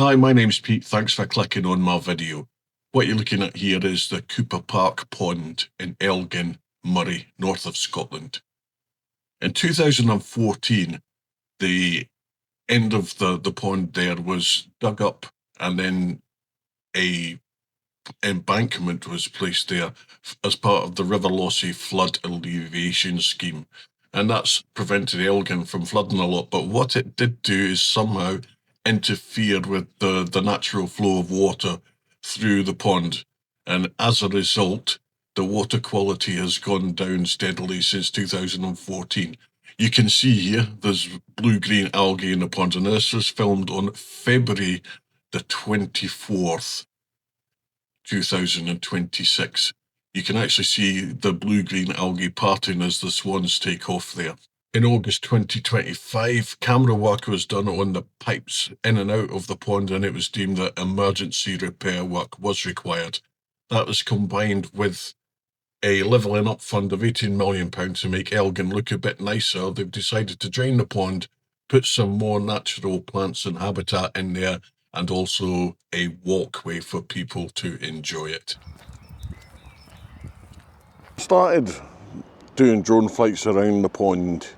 Hi, my name's Pete. Thanks for clicking on my video. What you're looking at here is the Cooper Park Pond in Elgin, Moray, north of Scotland. In 2014, the end of the pond there was dug up, and then a embankment was placed there as part of the River Lossy flood alleviation scheme. And that's prevented Elgin from flooding a lot. But what it did do is somehow interfered with the natural flow of water through the pond. And as a result, the water quality has gone down steadily since 2014. You can see here, there's blue-green algae in the pond, and this was filmed on February the 24th, 2026. You can actually see the blue-green algae parting as the swans take off there. In August 2025, camera work was done on the pipes in and out of the pond, and it was deemed that emergency repair work was required. That was combined with a levelling up fund of £18 million to make Elgin look a bit nicer. They've decided to drain the pond, put some more natural plants and habitat in there, and also a walkway for people to enjoy it. Started doing drone flights around the pond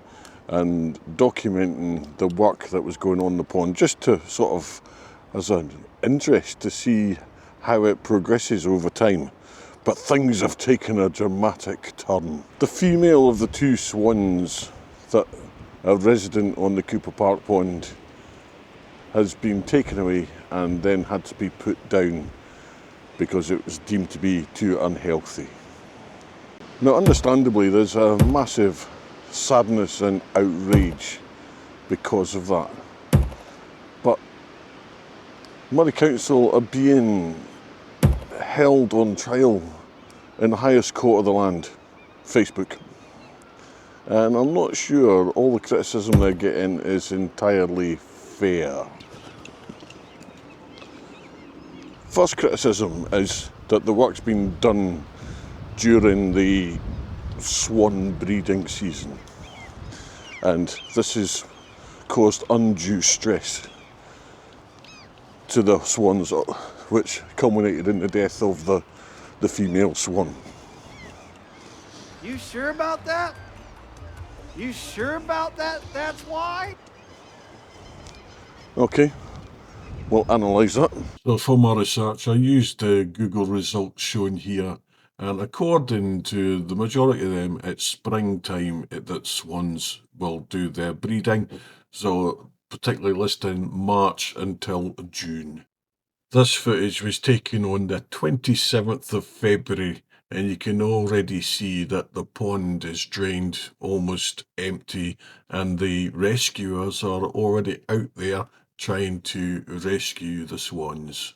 and documenting the work that was going on in the pond, just to sort of as an interest to see how it progresses over time. But things have taken a dramatic turn. The female of the two swans that are resident on the Cooper Park Pond has been taken away and then had to be put down because it was deemed to be too unhealthy. Now, understandably, there's a massive sadness and outrage because of that. But Moray Council are being held on trial in the highest court of the land, Facebook. And I'm not sure all the criticism they're getting is entirely fair. First criticism is that the work's been done during the swan breeding season, and this has caused undue stress to the swans, which culminated in the death of the female swan. You sure about that? You sure about that? That's why? Okay, we'll analyse that. So for my research, I used the Google results shown here, and according to the majority of them, it's springtime that swans will do their breeding, so particularly listing March until June. This footage was taken on the 27th of February, and you can already see that the pond is drained, almost empty, and the rescuers are already out there trying to rescue the swans.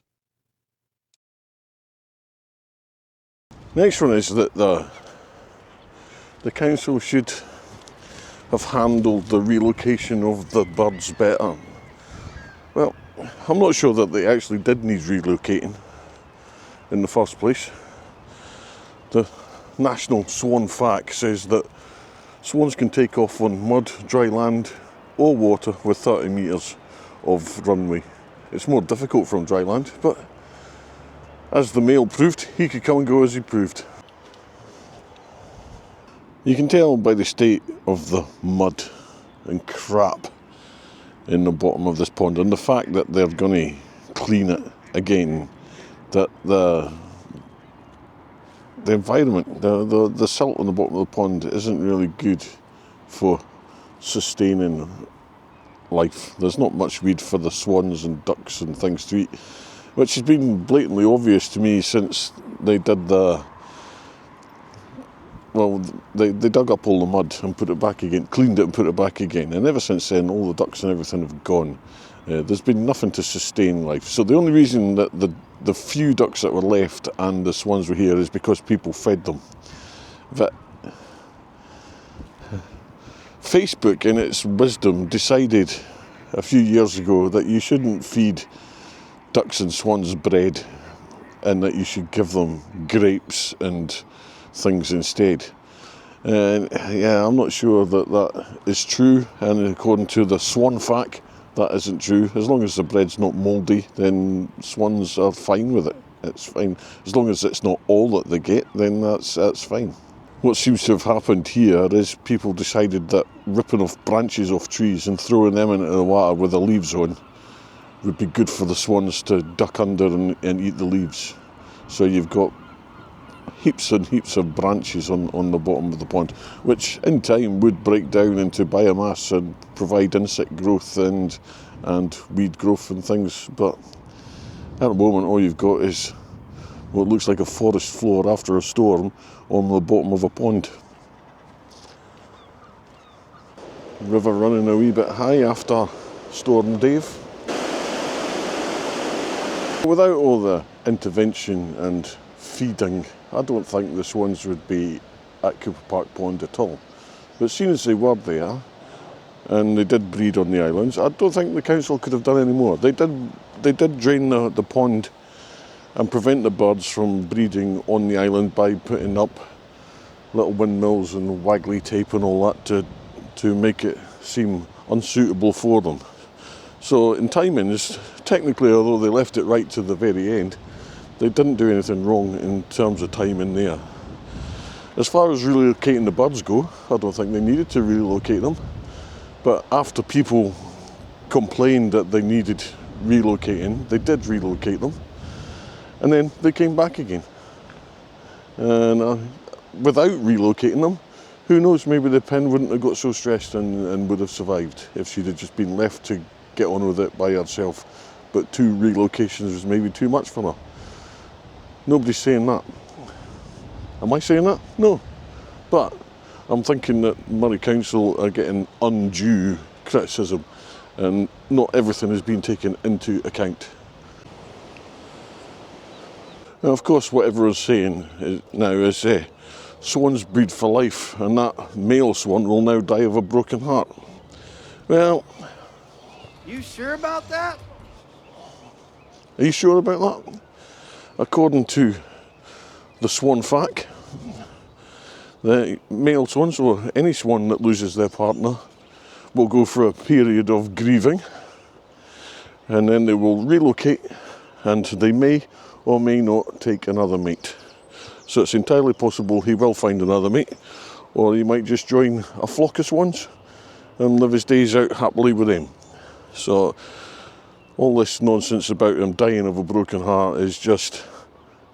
Next one is that the council should have handled the relocation of the birds better. Well, I'm not sure that they actually did need relocating in the first place. The National Swan Fact says that swans can take off on mud, dry land or water with 30 metres of runway. It's more difficult from dry land, but as the male proved, he could come and go as he proved. You can tell by the state of the mud and crap in the bottom of this pond, and the fact that they're going to clean it again, that the environment, the silt on the bottom of the pond isn't really good for sustaining life. There's not much weed for the swans and ducks and things to eat, which has been blatantly obvious to me since they did they dug up all the mud and put it back again, cleaned it and put it back again, and ever since then all the ducks and everything have gone. There's been nothing to sustain life. So the only reason that the few ducks that were left and the swans were here is because people fed them. But Facebook, in its wisdom, decided a few years ago that you shouldn't feed ducks and swans bread, and that you should give them grapes and things instead. And yeah, I'm not sure that is true, and according to the Swan Fact, that isn't true. As long as the bread's not mouldy, then swans are fine with it. It's fine. As long as it's not all that they get, then that's fine. What seems to have happened here is people decided that ripping off branches off trees and throwing them into the water with the leaves on would be good for the swans to duck under and eat the leaves. So you've got heaps and heaps of branches on the bottom of the pond, which in time would break down into biomass and provide insect growth and weed growth and things. But at the moment all you've got is what looks like a forest floor after a storm on the bottom of a pond. River running a wee bit high after Storm Dave. Without all the intervention and feeding, I don't think the swans would be at Cooper Park Pond at all. But seeing as they were there, and they did breed on the islands, I don't think the council could have done any more. They did drain the pond and prevent the birds from breeding on the island by putting up little windmills and waggly tape and all that to make it seem unsuitable for them. So in timings, technically, although they left it right to the very end, they didn't do anything wrong in terms of timing there. As far as relocating the birds go, I don't think they needed to relocate them. But after people complained that they needed relocating, they did relocate them. And then they came back again. And without relocating them, who knows, maybe the pen wouldn't have got so stressed and would have survived if she'd have just been left to get on with it by herself. But 2 relocations was maybe too much for her. Nobody's saying that. Am I saying that? No. But I'm thinking that Moray Council are getting undue criticism and not everything is being taken into account. Now, of course, what everyone's saying now is swans breed for life and that male swan will now die of a broken heart. Well... You sure about that? Are you sure about that? According to the swan fact, the male swans, or any swan that loses their partner, will go for a period of grieving and then they will relocate and they may or may not take another mate. So it's entirely possible he will find another mate, or he might just join a flock of swans and live his days out happily with them. So all this nonsense about him dying of a broken heart is just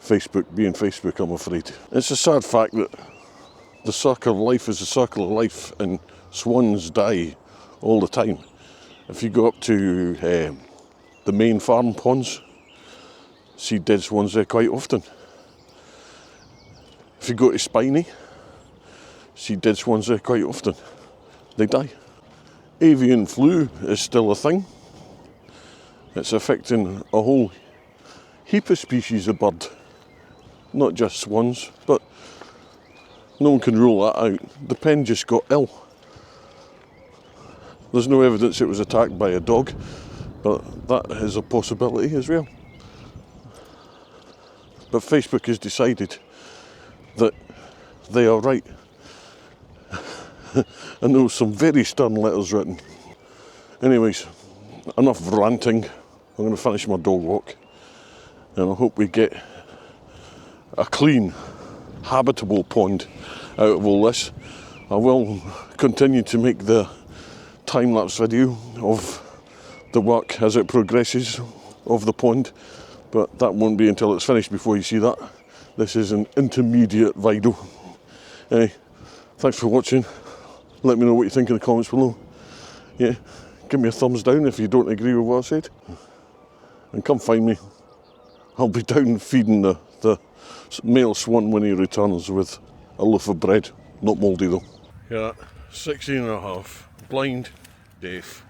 Facebook being Facebook, I'm afraid. It's a sad fact that the circle of life is a circle of life and swans die all the time. If you go up to the main farm ponds, see dead swans there quite often. If you go to Spiny, see dead swans there quite often. They die. Avian flu is still a thing. It's affecting a whole heap of species of bird. Not just swans, but no one can rule that out. The pen just got ill. There's no evidence it was attacked by a dog, but that is a possibility as well. But Facebook has decided that they are right. And there were some very stern letters written. Anyways, enough ranting. I'm going to finish my dog walk. And I hope we get a clean, habitable pond out of all this. I will continue to make the time-lapse video of the work as it progresses of the pond, but that won't be until it's finished before you see that. This is an intermediate video. Thanks for watching. Let me know what you think in the comments below. Yeah, give me a thumbs down if you don't agree with what I said. And come find me. I'll be down feeding the male swan when he returns with a loaf of bread. Not mouldy though. Yeah, 16 and a half. Blind, deaf,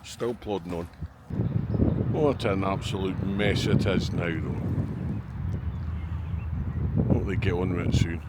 still plodding on. What an absolute mess it is now though. Hope they get on with it soon.